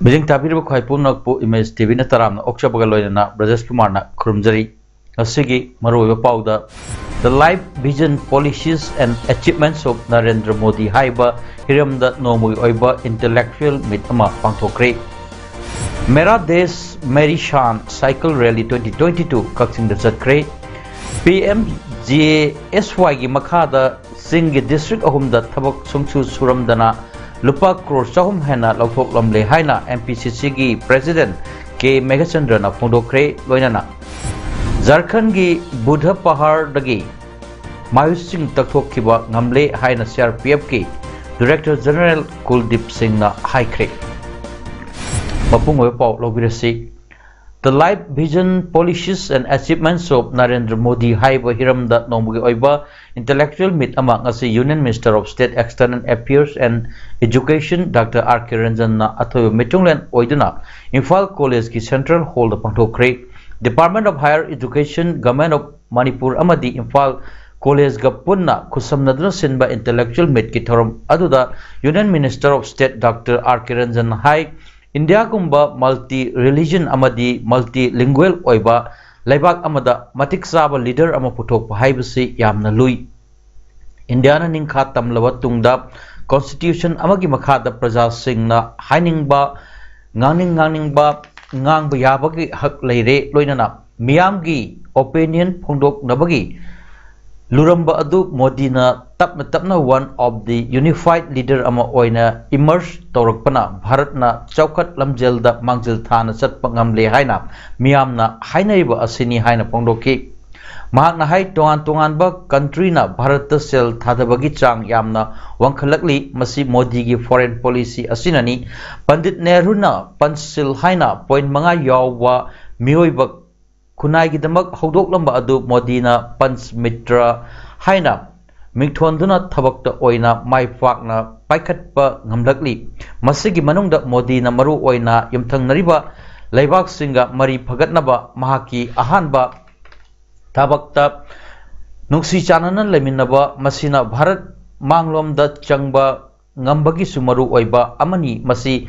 Bijing tabir khoi pumnak pu image TV na taramna okchabaga loina Brajesh Kumar na khurumjari asigi maroi pauda the life vision policies and achievements of Narendra Modi haiba hiramda nomui oiba intellectual meet ama pangthokre Mera Desh Meri Shan Cycle Rally 2022 Kakching da chatkre PMGSY gi makhada Singh district ahumda thabak sungchu suramdana Lupa crore chahum hena lauthok lamle haina MPCC gi president K Meghachandra na phondokre loinana Jharkhand gi Budha Pahar dagi Mayus Singh takthok kiba ngamle haina CRPF ki Director General Kuldeep Singh na haikre Mapung oi pau lobirasi The life vision policies and achievements of Narendra Modi haiba hiramda nomugi oiba intellectual meet among as Union Minister of State External Affairs and Education Dr. R.K. Ranjan na athoy mitunglen oiduna Imphal College ki Central Hall da pangthokre Department of Higher Education Government of Manipur amadi Imphal College ga punna khusamnaduna sinba intellectual meet ki thorum aduda Union Minister of State Dr. R.K. Ranjan hai India gumba multi-religion amadi multilingual oiba laibak amada matik saba leader ama puthok haibasi yamna lui India na ningkha tamlawa tungda constitution amagi makhada praja singna hainingba ngangba yabagi hak leire loinana miyamgi opinion phongdok nabagi Luramba adu Modi na tapna one of the unified leader ama oina emerge tawrakpana Bharat na chaukat lamjel da mangjil thana chatpa ngamle haina miyamna hainaiba asini haina pongdoki mahakna hai tongan ba country na Bharat ta sel thadabagi chang yamna wangkhalakli masi Modi gi foreign policy asinani Pandit Nehru na pansil haina point manga yawa mioiba Kunai gi damak hodok lamba adu Modi na Panch Mitra haina mingthonduna thabakta oina maifakna paikhatpa ngamlakli masigi manungda Modi na maru oina yumthangnariba laibak singa mari phagatnaba mahaki ahanba thabakta nungsi chanana leminaba masina Bharat manglomda changba ngambagi sumaru oiba amani masi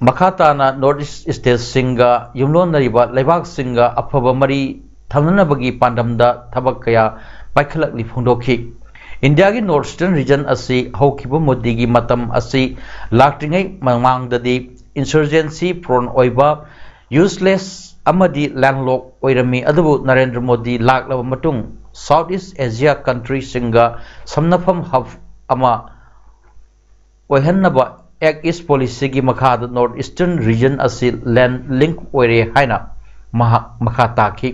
Makhatana Northeast State Singa Yumlon Nariba Laibak Singa Afaba Mari Thamnanabagi Pandamda Tabakaya Paikhalakli Phondokhi India gi Northern region asi haukiba Modi gi matam asi laktingai mangmangdadi insurgency prone oiba useless amadi landlocked oirami adabu Narendra Modi laklaba matung Southeast Asia country singa samnafam hub ama oihannaba Act East policy gi makhada Northeastern region asi land link oire haina makhata ki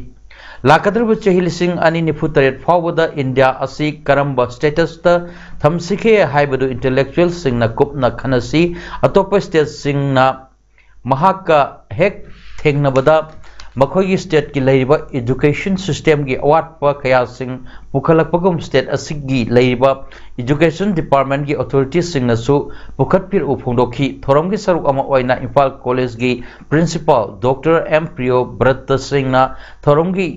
lakadruba chahilising ani nifutaret fawada India asi karamba status ta thamsikhe haibadu intellectual singna kupna khanasi atopa state singna mahaka hek thengnabada makhoi state ki leiriba education system gi awatpa kaya sing pukhalakpagum state asigi leiriba education department gi authorities singna su pukhatpir uphongdokhi thoramgi saruk ama oina Imphal College gi principal Dr. M Priyo Brat singna thoramgi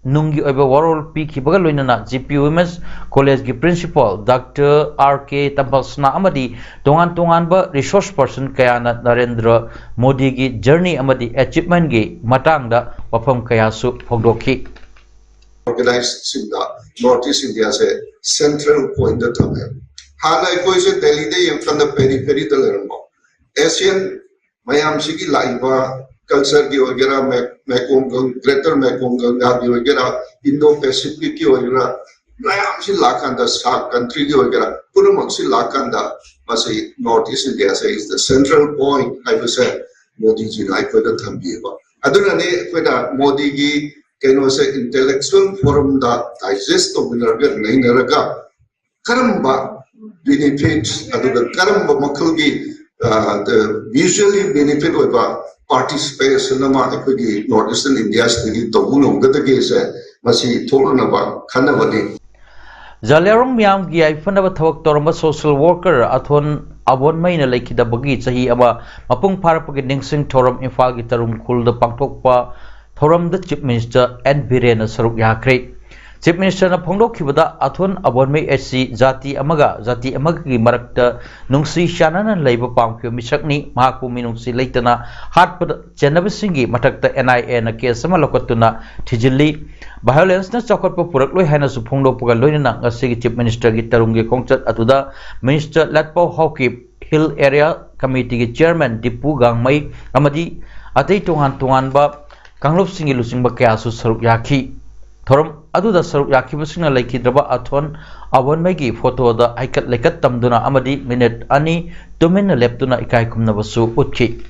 nungi oiba warol pi khibaga loinana GPUMS College gi principal Dr. R.K. Tampalsna amadi tongan ba resource person kayana Narendra Modi gi journey amadi achievement gi matangda wafam kaya su phongdokhi organized sinda Northeast India se central point da thame hala koi se Delhi de yam from the periphery da lermo Asian mayam sigi laiba culture की वगैरह Mekong greater Mekong Ganga की वगैरह Indo Pacific की वगैरह नया से लाखंदा सात country की वगैरह पूरे मक्सी लाखंदा मसे नॉर्थ ईस्ट इंडिया से is the central point I will say Modi ji life पर थंबीबा अदुना ने कोदा मोदी की केनो से इंटेलेक्चुअल फोरम दा डाइजेस्ट ऑफ नरगा नहीं नरगा करंबा बेनिफिट्स अदुदा करंबा मखल की the visually benefit of participation nama ekoi North Eastern India stage tobulong gata case masi thorna ba khanabani Jalerong Miam gi Ifanaba Tawak Toramba social worker Athon Abon Maina Lakida Bagi Sahi Aba Mapung Parapagi Ningsing Toram Infal Gitarum Kul the Pangtokpa Toram the Chief Minister and Birena Saruk Yakre. Chief Minister na Pongdok Kibada Athon Abon May SC Zati Amagi Marakta Nungsi Shananan Labor Pangkyo Misakni Mahaku Minungsi Laitana Hartpad Chenabisingi Matakta NIA na Kesama Lokotuna Tijili Violence na Chakot Puraklo Hana Supongdo Pugaloina Ngasigi Chief Minister Gitarungi Kongchat Atuda Minister Latpo Hawkip Hill Area Committee Chairman Dipu Gangmai Amadi Atay Tungan Ba Kanglup Singi Lusing Bakasu Saruk Yaki Thorum Aduda Saruk Yaki Busina Laki Draba Athon Abon Magi photo da Aikat Lekat Tamduna Amadi Minute Ani Tumin Leptuna Ikai Kumnabasu Utki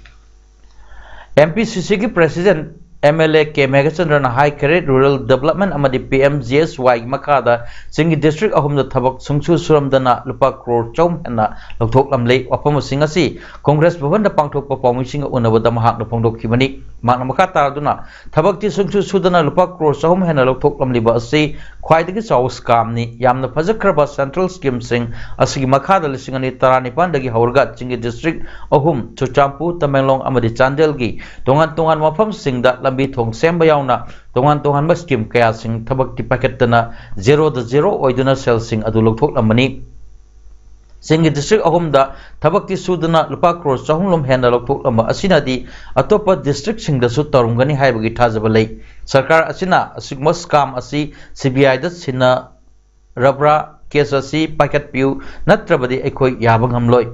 MPCC President MLA K Megachandran High Career Rural Development Amadi PMGSY Makada Singi District Ahum the Tabak Sungsu Suramdana Lupa Crore Chom and Loktok Lamley Wapama Singasi Congress Bhavan the Pangtok Papamishing Unavada Mahak the Pongdok Kimani Maknamakata Duna Tabakti Sungsu Sudana Lupa Crore Chom and Loktok Lamli Basi Quite the Saus Kamni Yam the Pazakraba Central Scheme Sing Asigi Makada Lissingani Tarani Pandagi Haurgat Singi District Ahum Chuchampu Tamelong Amadi Chandelgi Tongan Wapam Sing that Lambi Thong Sembayauna Tongan Baskim Kaya Sing Tabak Tipaketana 0 Oiduna Cell Sing Adulok Lamani Singi District Ahum da Tabakti Sudana Lupa Cross Chahumlum Hena Lokok Lama Asinadi Atopa District Sing the Sutarungani Haibagi Tazabalay Sarkar Asina Sigmos Kam Asi CBI that Sina Rabra Kesasi Paket Pew Natrabadi Ekoi Yabangam Loy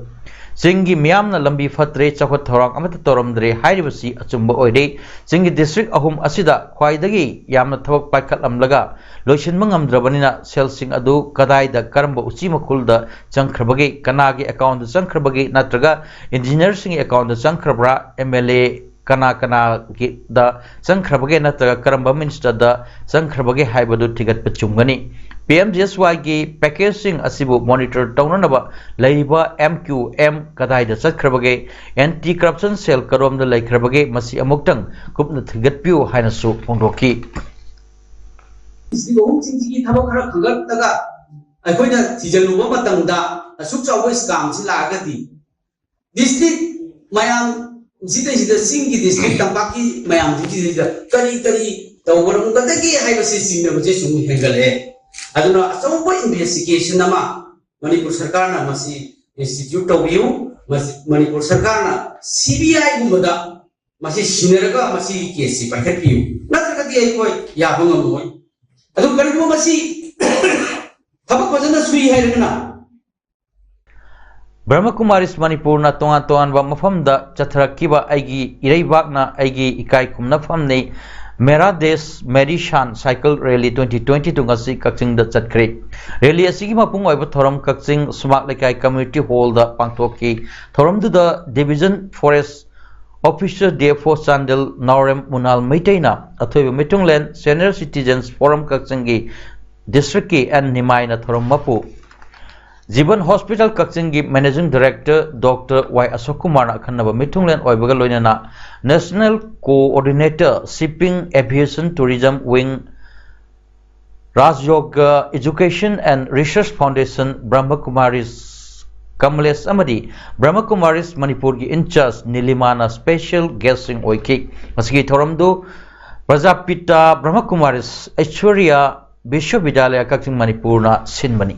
Singi Miamna Lambi Fatre Chakot Torang Amata Toromdre Hairibasi Achumba Oide Singi District Ahum Asida Kwaidagi Yamna Tabak Pakat Amlaga Lotion Mangam Drabanina Sel Sing Adu Kadai the Karamba Uchima Kulda Chankrabagi Kanagi account the Chankrabagi Natraga Engineer Sing account the Chankrabra MLA Kana the Chankrabagi Natraga Karamba Minister the Chankrabagi Haibadu Tigat Pachungani PMGSY gi packaging asibu monitor taunanaba laiba MQM kadai da satkrabage anti corruption cell karom da laikrabage masi amuktang kupna thigatpiu haina su pongdoki sigo chingji thabo khara khangat daga aikoina thijaluba matangda asuk chawa scam si lagati district mayam sida singi district tambaki mayam ji kari tawbaram kadagi haiba si singna je sum hengale aduna asobo investigation nama Manipur Sarkar na masi institute of view Manipur Sarkar na CBI gumada masi sineraga masi case paket view natraga di koi yabang amoy adu kari mo masi thabak wajana sui hairana Brahma Kumaris Manipur na tongan ba mafamda chathrakiba aigi ireibak na aigi ikai kumna famne Mera Desh Merishan Cycle Rally 2022 ngasi Kakching da chatkre rally asigi mapung oiba thoram Kakching Sumak Lekai Community Hall da pangthoki thoram du da Division Forest Officer DFO Sandel Naurem Munal Maitaina athoiba Mitunglen Senior Citizens Forum Kakching gi District ki and Nimai na thoram mapu Jiban Hospital Kakching gi Managing Director Dr. Y. Ashok Kumar na khanaba Mitunglen oibaga loinana National Coordinator Shipping Aviation Tourism Wing Rajyoga Education and Research Foundation Brahma Kumaris Kamales Amadi Brahma Kumaris Manipur gi in charge Nilimana Special Guesting Oiki Masigi Thoramdu Prajapita Brahma Kumaris Aishwarya Vishwavidyalaya Kakching Manipur na Sinmani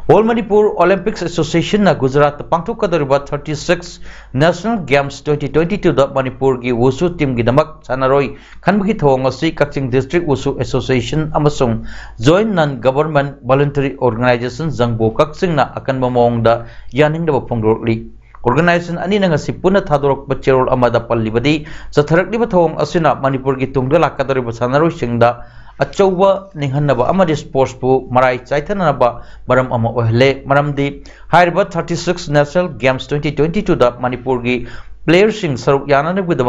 All Manipur Olympics Association na Gujarat pangthok kadariba 36 National Games 2022 da Manipur gi Wushu team gi damak sanaroi khanbagi thong asi Kakching District Wushu Association amasung Joint Non-Government Voluntary Organization Jangbo Kakching na akan mamong da yaning da phongrokli Organization ani na ngasi puna thadorok bacherol amada pallibadi satharakliba thong asina Manipur gi tungda lakadariba sanaroi singda Achauba Ninghanaba Amadi Sports Bu Marai Chaitanaba Maram Ama Ohle Maramdi Haiba 36 National Games 2022 da Manipur gi players sing Saruk Yanana with the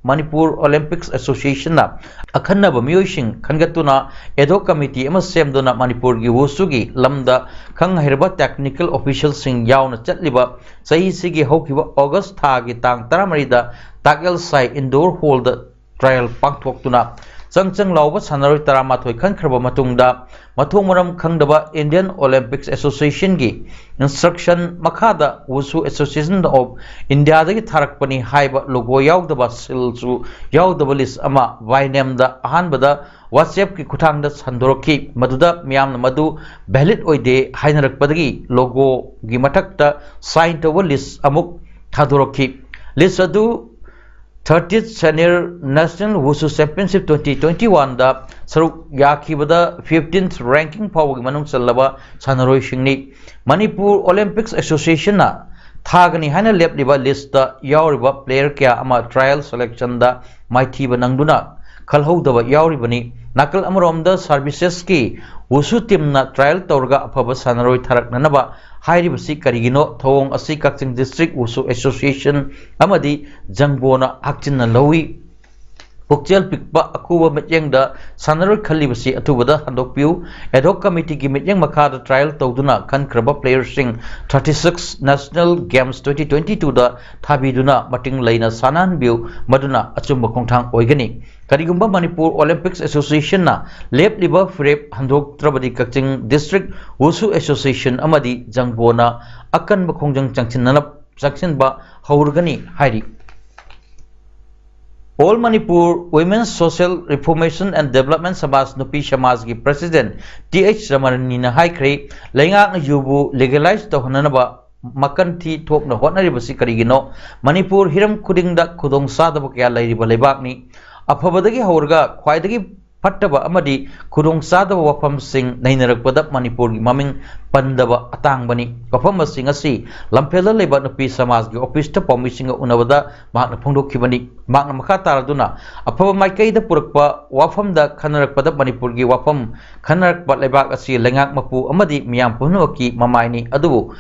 Manipur Olympics Association na akhannaba miyosing khangatuna edo committee ama semduna Manipur gi wusugi lamda khang hairba technical officials sing yauna chatliba sahi sigi hokiba August tha gi tang 13 da Takel Sai indoor hall da trial pangthoktuna changchang lauba sanaroi 13 khankraba matungda mathung maram khangdaba Indian Olympics Association gi instruction makhada wusu Association of India dagi tharakpani haiba logo yaudaba silsu yaudaba list ama vainem da ahanbada WhatsApp ki kuthang da sandoroki maduda miyamna madu valid oide hainarakpadagi logo gi mathakta sign to list amuk thadoroki list adu 30th Senior National Wushu Championship 2021 da saruk yakibada 15th ranking pawagi manung sallaba sanaroi singni Manipur Olympics Association na thagani haina lepliba list da yauriba player kya ama trial selection da maithiba nangduna khalhodaba yauribani nakal amarom services ki Wushu team na trial tawrga afaba sanaroi tharaknanaba hairibasi karigino thong asi Kakching District Wushu Association amadi jangbona hakchinna lawi pukchel pikpa akuba metyeng da sanaroi khalibasi atubada handokpiu ad hoc committee gi metyeng makha da trial tawduna khankraba players sing 36 National Games 2022 da thabiduna mating leina sanan biu maduna achumba khongthang oigani karigumba Manipur Olympics Association na lepliba frep handok trabadi Kakching District Wushu Association amadi jangbona akan bakhongjang changchinba haurgani hairi All Manipur Women's Social Reformation and Development Samaj Nupi Samaj gi President TH Ramarani na haikre laingak na yubu legalize to hananaba makanthi thopna hotnaribasi karigino Manipur hiram khudingda khudong sadaba kya lairiba leibakni afabadagi haurga khwaidagi pattaba amadi khudong sadaba wafam sing nainarakpada Manipur gi maming pandaba atangbani wafam sing asi lampela leba nupi samaj gi office ta permission unabada makna phongdokhibani makna makha taraduna afaba maikai da purakpa wafam da khanarakpada Manipur gi wafam khanarakpa lebak asi lengak mapu amadi miyam punuki mamaini adubu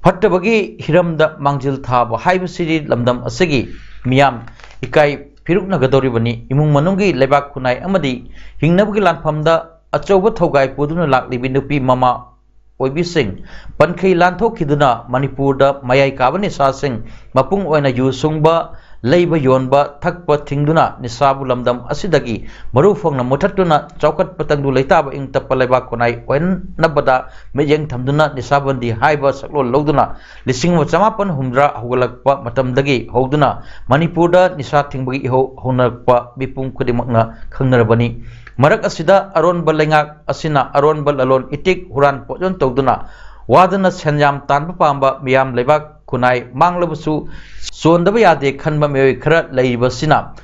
pattabagi hiramda mangjil thaba haibasiri lamdam asigi miyam ikai Piruk nagadoribani imung manunggi lebak kunai amadi hingnabgi lanpamda achauba thogai puduna laklibi nupi mama oibising pankhei lanthokiduna Manipur da mayai kabani sasing mapung oina yu sungba leiba yonba thakpa thingduna nisabu lamdam asidagi maru phongna muthatuna chaukat patangdu leitaba ing tappa lebak kunai oin nabada mejeng thamduna nisabandi haiba saklo loduna lising chamapan humdra hugalakpa matamdagi hoduna Manipur da nisa thingbagi honakpa bipung kudimakna khangnarabani marak asida aron balengak asina aron balalon itik huran pojon tawduna wadana senyam tanpa pamba miyam lebak kunai manglabusu sondaba yade khanba meoi khara leibasina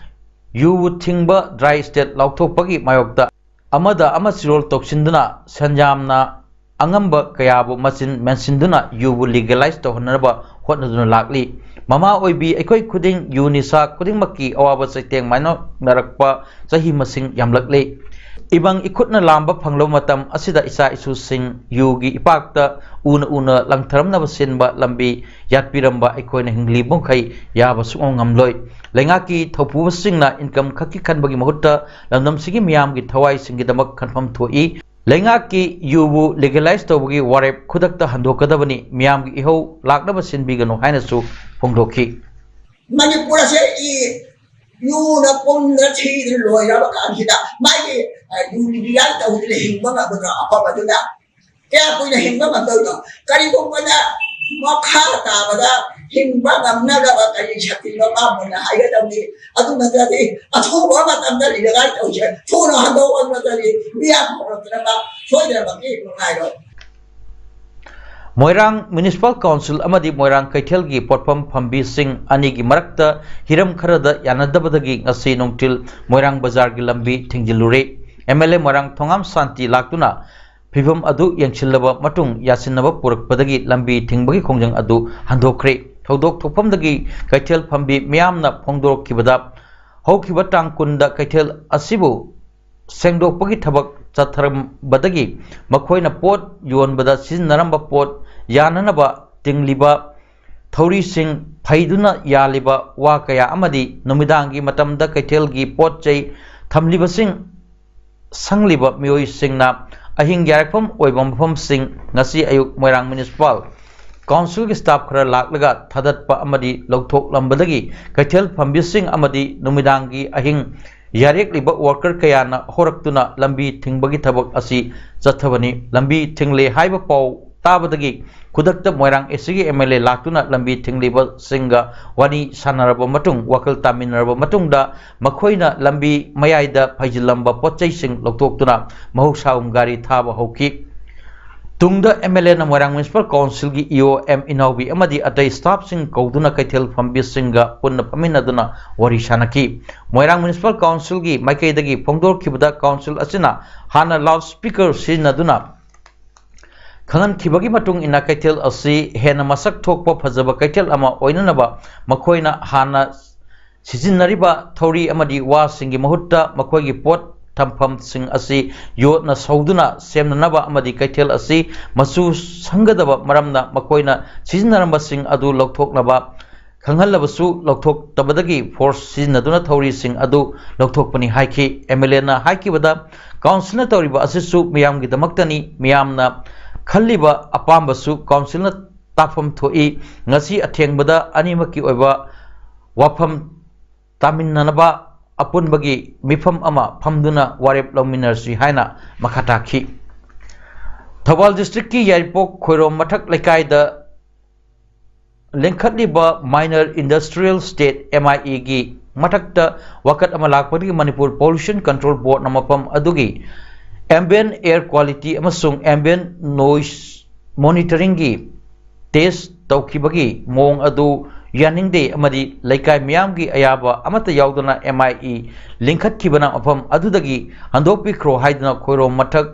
yu thingba dry state lauthopagi mayokta amada amasirol toksinduna senyamna angamba kayabu machin mensinduna yu legalize to honarba hotnaduna lakli mama oibi ekoi khuding unisa khuding makki awaba saiteng maino narakpa sahi masing yamlakle ibang ikutna lamba phanglo matam asida isa isu sing yugi ipakta una langtharam na basinba lambi yatpiramba ekoina hingli bongkhai yaba sungam loi lengaki thopu singna income khaki khanbagi mahutta lamdam sigi miyam gi thawai singi damak khanfam thoi lengaki yubu legalize tobagi warep khudakta handokadabani miyam gi iho lakna basin bigano haina su phongdokhi Manipur se I you na pon na thi loi ra ka hida mai you lian ta hu le hingba ma ba apa ba da kya pui na hingba ma to kari ko ma da ma kha ta ba da hingba ngam na da ba kari shakti lo ma na ha ga da ni adu na da ni atho ba ma tam da li ga ta che tho na ha do on ma da ni ya ko tra ba so da ba ki ko ngai ro Moirang Municipal Council amadi Moirang Kaithel gi potpam phambi sing ani gi marakta hiram kharada yanadabadagi ngasi nongtil Moirang Bazar gi lambi thingjilure MLA Moirang Thongam Santi laktuna phibam adu yangchillaba matung yasinaba purakpadagi lambi thingbagi khongjang adu handokre thodok thopamdagi Kaithel phambi miyamna phongdorok kibada hokhiba tangkunda Kaithel asibu sengdokpagi thabak chatharam-badagi makhoina pot yonbada siznaramba pot yananaba tingliba thauri sing फैदुना यालिबा वा कया अमदी नुमिदांगी मतमदा कैथेलगी पोतचै थमलिबसिंग संगलिबा मियोइसिंगना अहिंग यारफम ओइबम मफमसिंग ngasi ayuk moirang municipal council ki staff khara laklaga thadatpa amadi logthok lambadagi kaithel phambising amadi numidangi ahing yarek liba worker kayana horaktuna lambi thingbagi thabak asi chathabani lambi thingle haiba pau tabadagi kudakta moirang esigi mla laktuna lambi thingliba singa wani sanaraba matung wakal taminaraba matungda makhoina lambi mayaida phajilamba potchai sing logthoktuna mahuksaum gari thaba hoki tungda MLA na moirang municipal council gi EOM inaubi amadi atai staff sing kauduna kaithel fambi singa punna paminaduna wari sanaki moirang municipal council gi maikai dagi phongdor khibada council asina hana loudspeaker sinaduna khangan khibagi matung ina kaithel asi hena masak thokpa phajaba kaithel ama oinanaba makhoina hana sijinnariba thori amadi wa singi mahutta makhoigi pot tampham sing asi yotna sauduna semnanaba amadi kaithel asi masu sangadaba maramna makoina sijinnaramba sing adu lokthoknaba khanghallabasu lokthok tabadagi force sijinnaduna thori sing adu lokthokpani haiki MLA na haikibada council na toriba asisu miyamgi damaktani miyamna khalliba apambasu council na tafam thoi ngasi athengbada animaki oiba wafam taminnanaba apunbagi mifam ama phamduna warep lominarsi haina makhataki Thawal district ki Yaripok Khoirom mathak lekai da lengkhatliba minor industrial state MIE gi mathakta wakat ama lakpadi Manipur Pollution Control Board na mapam adugi ambient air quality amasung ambient noise monitoring gi test tawkhibagi mong adu yaningde amadi laikai miyamgi ayaba amata yaudana MIE linkhatkibana mafam adudagi handokpi khro haidana khoirom mathak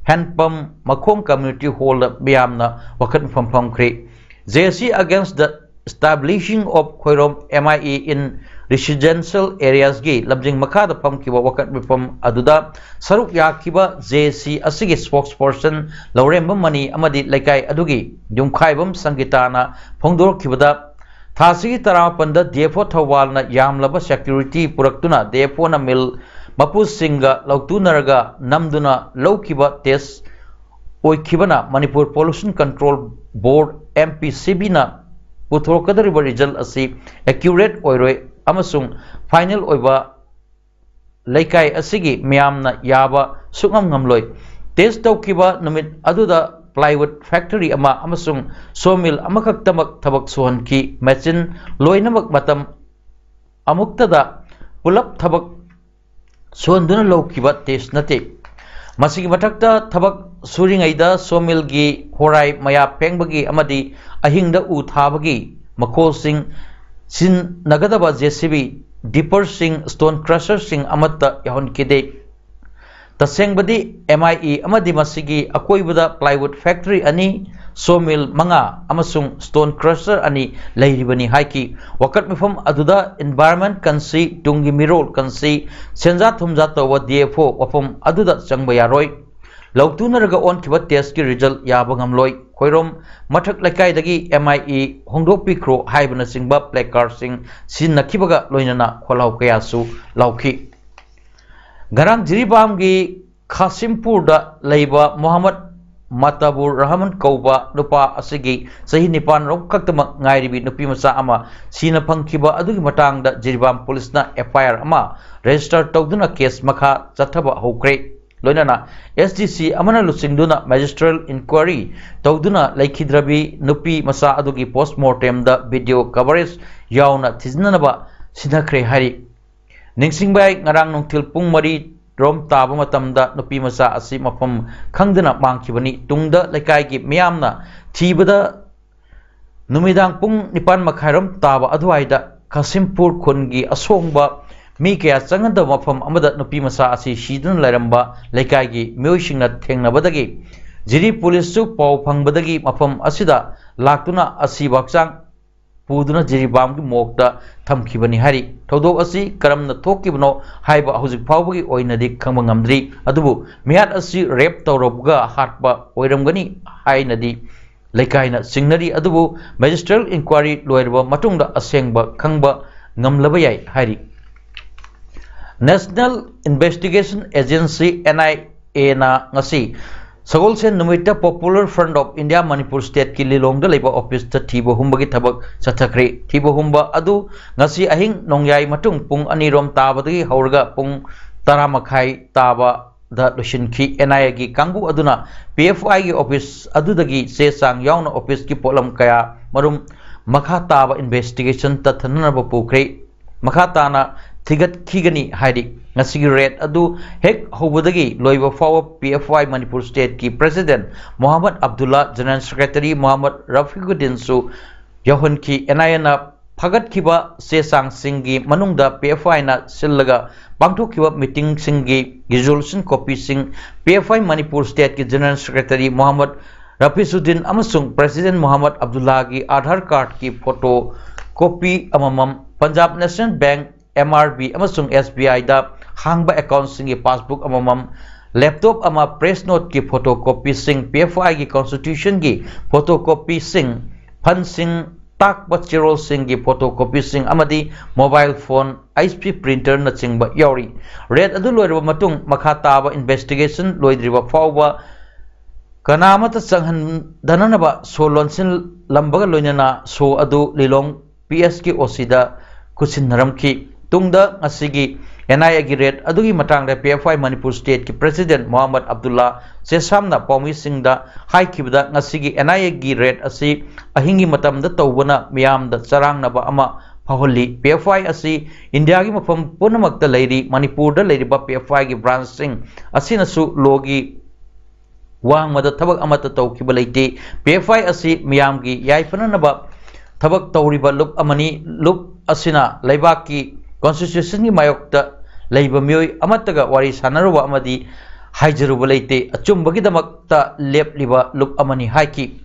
handpump makhom community hall miyamna wakat famfam khre JC against the establishing of khoirom MIE in residential areas gi labjing makhada famkiba wakat mifam aduda saruk yakiba JC asigi spokesperson Lauremba Mani amadi laikai adugi yumkhaibam sangitana phongdorkibada Thasigi Tarapanda DFO Thawalna Yamlaba security Puraktuna DFO na mil Mapus Singa Lautunaraga Namduna Laukiba test Oikibana Manipur Pollution Control Board MPCB na Puthorkadariba result asi accurate oiroi amasung final oiba laikai asigi miyamna yaba sungam ngamloi test tawkiba numit aduda plywood factory ama amasung sawmill amakaktamak thabak suhanki machine loinamak matam amuktada pulap thabak suhanduna laukiba test nate masigi mathakta thabak suringaida sawmill gi horai maya pengbagi amadi ahingda u thabagi makhosing sin nagadaba JCB dipper sing stone crusher sing amatta yahon kide Tasengbadi MIE amadi masigi akoibada plywood factory ani sawmill manga amasung stone crusher ani lairibani haiki wakat mifam aduda environment kansi tungi mirol kansi senja thumja tawa DFO wafam aduda changba yaroi lautunaraga on kiba test ki result yaba ngamloi khoirom mathak laikai dagi MIE hongdokpi khro haibana singba placard sing sin nakhibaga loinana kholau kayasu lauki Garang Jiribam gi Khasimpur da Leiba Muhammad Matabur Rahman Kauba Nupa Asigi Sahi Nipan Rok Kaktama Ngairibi Nupi Masa Ama Sina Pangkiba Adugi Matang da Jiribam Police na FIR Ama Register Tawduna case Makha Chathaba Hokre Loinana SDC Amana Lusingduna Magistral Inquiry Tawduna Laikhidrabi Nupi Masa Adugi Postmortem da video coverage Yauna Tiznanaba Sinakre Hari Ningsingbai ngarang nungtil pung mari rom taba matamda nupi masa asi mafam khangdana mangkhibani tungda laikai gi miyamna thibada numidang pung nipan makhairam taba adwaida Khasimpur khungi asongba mi kaya changanda mafam amada nupi masa asi sidun lairamba laikai gi myoisingna thengnabadagi jiri police su pau phangbadagi mafam asida laktuna asi bakchang Puduna Jiribam ki mokta thamkhibani hari thodok asi karamna thokibno haiba hojik phawbagi oinadi khangba ngamdri adubu miyat asi rape tawrobga hatba oiramgani hainadi leikaina singnari adubu magistrate inquiry loirba matungda asengba khangba ngamlaba yai hari National Investigation Agency NIA na ngasi Sagolsen numita Popular Front of India Manipur State ki lilong da leba office ta thibo humba gi thabak chathakre thibo humba adu ngasi ahing nongyai matung pung ani rom tabadagi haurga pung 10 makhai taba da doshin ki NIA gi kangbu aduna PFI gi office adudagi se sang yauna office ki polam kaya marum makha taba investigation ta thanana ba pukre makha tana thigat khigani haidi ngasi red adu hek hobudagi loiba fawa PFI Manipur State ki President Muhammad Abdullah General Secretary Muhammad Rafiquddin su yahun ki NIA na phagat khiba se sang singi manungda PFI na sillaga bangthok khiba meeting singi resolution copy sing PFI Manipur State ki General Secretary Muhammad Rafiquddin amasung President Muhammad Abdullah ki Aadhaar card ki photo copy amamam Punjab National Bank MRB amasung SBI da hangba account singi passbook amamam laptop ama press note ki photocopy sing PFI ki constitution ki photocopy sing fan sing tak bachirol sing ki photocopy sing amadi mobile phone HP printer na chingba yauri red adu loirba matung makha taba investigation loidriba fawba kanamata changhan dananaba solonsin lambaga loinana so adu lilong PS ki osida kusin naramki tungda asigi NIA gi red adugi matangda PFI Manipur State ki President Muhammad Abdullah sesamna paumi singda haikibda ngasigi NIA gi red asi ahingi matamda tawbana miyamda charangnaba ama phaholi PFI asi India gi mafam punamakta leiri Manipur da leiri ba PFI gi branch sing asina su logi wang mada thabak amata tawkiba leite PFI asi miyam gi yaifananaba thabak tawriba lup amani lup asina laibaki constitution ki mayokta leiba mioi amataga wari sanaruba amadi haijaruba leite achumbagi damakta lepliba lup amani haiki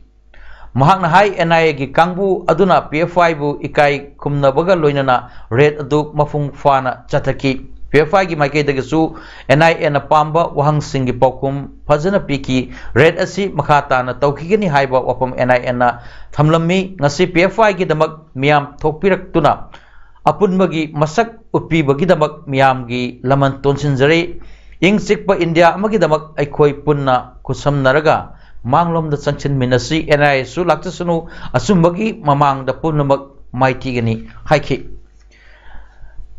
mahakna hai NIA gi kangbu aduna PFI bu ikai khumnabaga loinana red adu mafung fana chathaki PFI gi maike dagasu NIA na pamba wahang singi paukum phajana piki red asi makhata na tawkhigani haiba wapam NIA na thamlammi ngasi PFI gi damak miam thokpirak tuna apunbagi masak utpibagi damak miam gi laman tonsinjare ing sikpa India amagi damak aikhoi punna kusamnaraga manglom da chanchin minasi NIA su laktasunu asumbagi mamang da punnamak maitigani haiki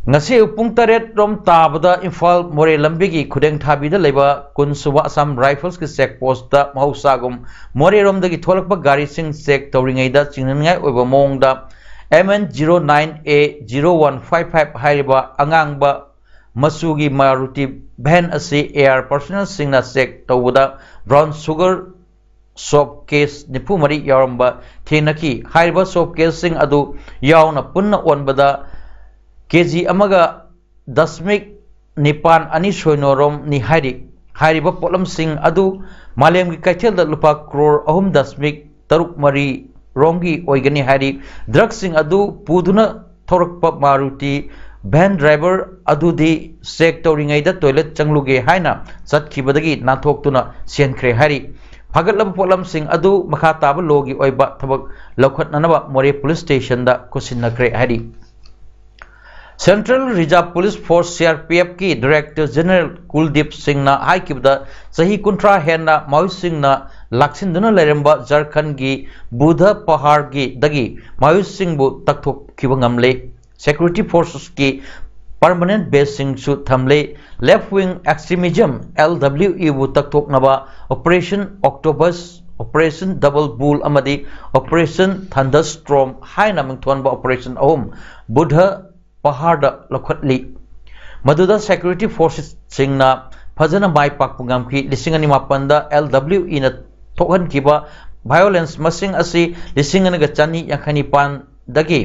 ngasi upung taret rom tabada Imphal More lambigi khudeng thabi da leba kunsuwa Assam Rifles ki check post da mausagum More rom dagi tholakpa gari sing check tawringai da chingngai oiba mong da MN09A0155 hairiba angangba masugi Maruti van asi air personnel singna check tawuda brown sugar soap case nipumari yaramba thenaki hairiba soap case sing adu yauna punna onbada KG amaga dasmik nipan ani soinorom ni hairiba polam sing adu malem gi kaithel da lupa crore ahum dasmik taruk mari rongi oigani hari drugs sing adu puduna thorakpa Maruti van driver adu di check tawringai da toilet changluge haina chatkibadagi nathoktuna senkhre hari phagalab polam sing adu makha taba logi oiba thabak lokhatnanaba More police station da kusinnakre hari Central Reserve Police Force CRPF ki Director General Kuldeep Singh na haikibda sahi kuntra henna Maui Singh na laksinduna leremba Jharkhand gi Budha Pahar gi dagi Maui Singh bu takthok kibangamle Security Forces ki permanent base sing su thamle left wing extremism LWE bu takthok naba Operation Octopus Operation Double Bull amadi Operation Thunderstorm haina mingthonba Operation Om Budha Pahada lokhatli maduda security forces singna phajana mai pakpungam ki lisingani mapanda LWE na thokhan kiba violence masing asi lisingani ga chani yakhani pan dagi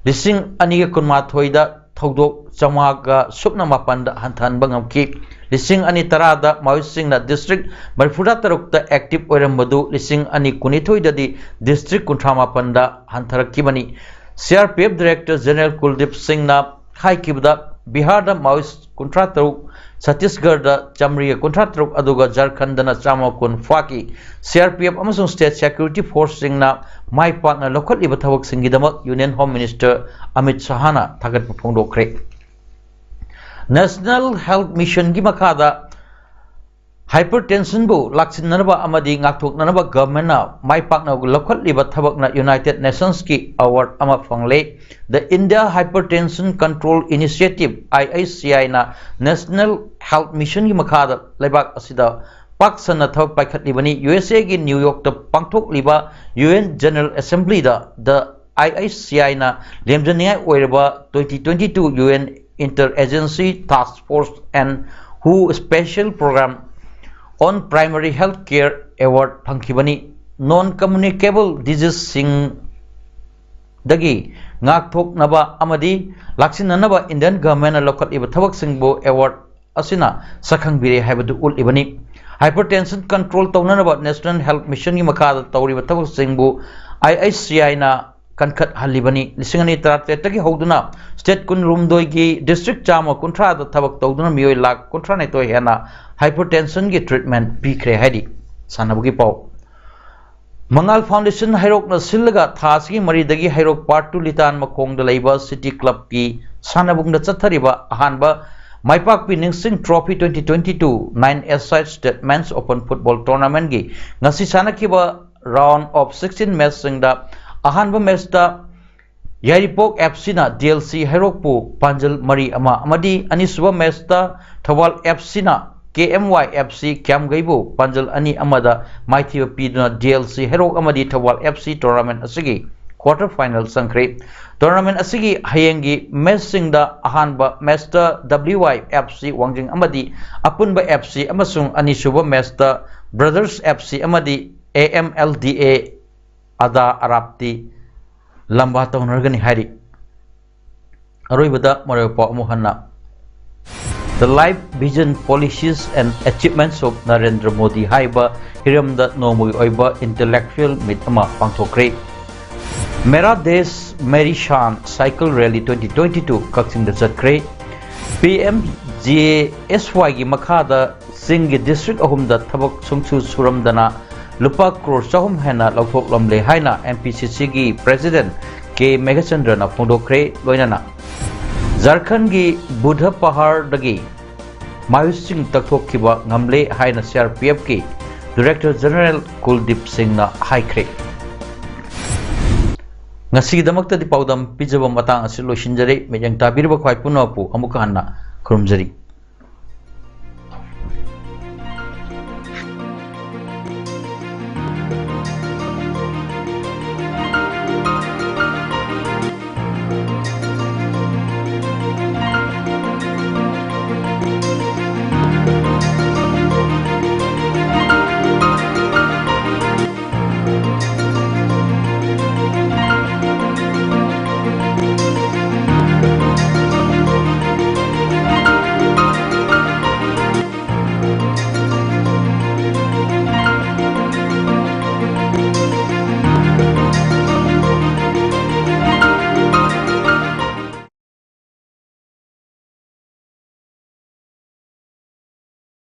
lising ani ga kunma thoida thodok chamaga supna mapanda hanthan bangam ki lising ani tarada mawising na district barfuda tarukta active oirambadu lising ani kunithoida di district kunthama panda hantharakibani CRPF Director General Kuldeep Singh na haikibda Bihar da Maoist Kuntra Taruk Chhattisgarh Chamri Contratruk Aduga Jharkhand Chamakun Faki CRPF Amazon State Security Force Singna Mai Partner Local Ibatavak Singidamak Union Home Minister Amit Sahana Tagat Pungdokre National Health Mission Gimakada Hypertension bu laksin nanaba amadi ngakthok nanaba government na mai pakna local liba thabak na United Nations ki award ama phangle the India Hypertension Control Initiative IICI na National Health Mission gi makhada laibak asida paksana thab paikhat libani USA gi New York ta pangthok liba UN General Assembly da the IICI na lemjania oiraba 2022 UN Interagency Task Force and WHO Special Program on Primary Health Care Award Pankibani Non-Communicable Disease Sing Dagi Ngakthok Naba Amadi Laksin Naba Indian Government and Local Ibatavak Singbo Award Asina Sakang Bire Habadu Ul Ibani Hypertension Control Taunanaba National Health Mission Yimakada Tauri Batavak Singbo IICI na Kankat Halibani Lisingani Tarataki Hoduna State Kun Rumdoi District Chama Contra the Tabak Toduna Mio Lak Contra Neto Hena Hypertension gi treatment Pikre Hedi Sanabugi Pao Mangal Foundation Hairok na Silaga Thasgi Maridagi Hairok Part 2 Litan Makong the Labor City Club ki Sanabung the Chatariba Ahanba Maipak Piningsing Trophy 2022 9 State Men's Open Football Tournament gi Nasi Sanakiba round of 16 match singda Ahanba match da Yaripok FC na DLC Hairokpu Panjal Mari Ama Amadi Anisuba match da Thawal FC na KMY FC Kyam Gaibu Panjal Ani Amada Maithiwa Piduna DLC Herok Amadi Thawal FC Tournament Asigi Quarter Final Sangkre Tournament Asigi Hayengi match singda Ahanba match da WY FC Wangjing Amadi Apunba FC Amasung Anisuba match da Brothers FC Amadi AMLDA Ada Arapti Lamba Taunargani Hari Aroibada Marepo Muhanna The life, vision, policies and achievements of Narendra Modi Haiba Hiram da Nomui Oiba Intellectual Mitama Pangtokre Mera Desh Meri Shan Cycle Rally 2022 Kakching da Chakre PMGSY gi Makhada Singh District Ahum da Thabak Sungchu Suram dana Lupa Crore Chahum Hena Lauthok Lamle Haina MPCC gi President K Megachandra na Phondokre Loinana Jharkhand gi Budha Pahar dagi Mayusing Takthok Kiba Ngamle Haina CRPF ki Director General Kuldeep Singh na Haikre Ngasi damakta di PAODAM pijaba matang asilo shinjari mejang tabir ba khwai punapu amuka hanna kurumjari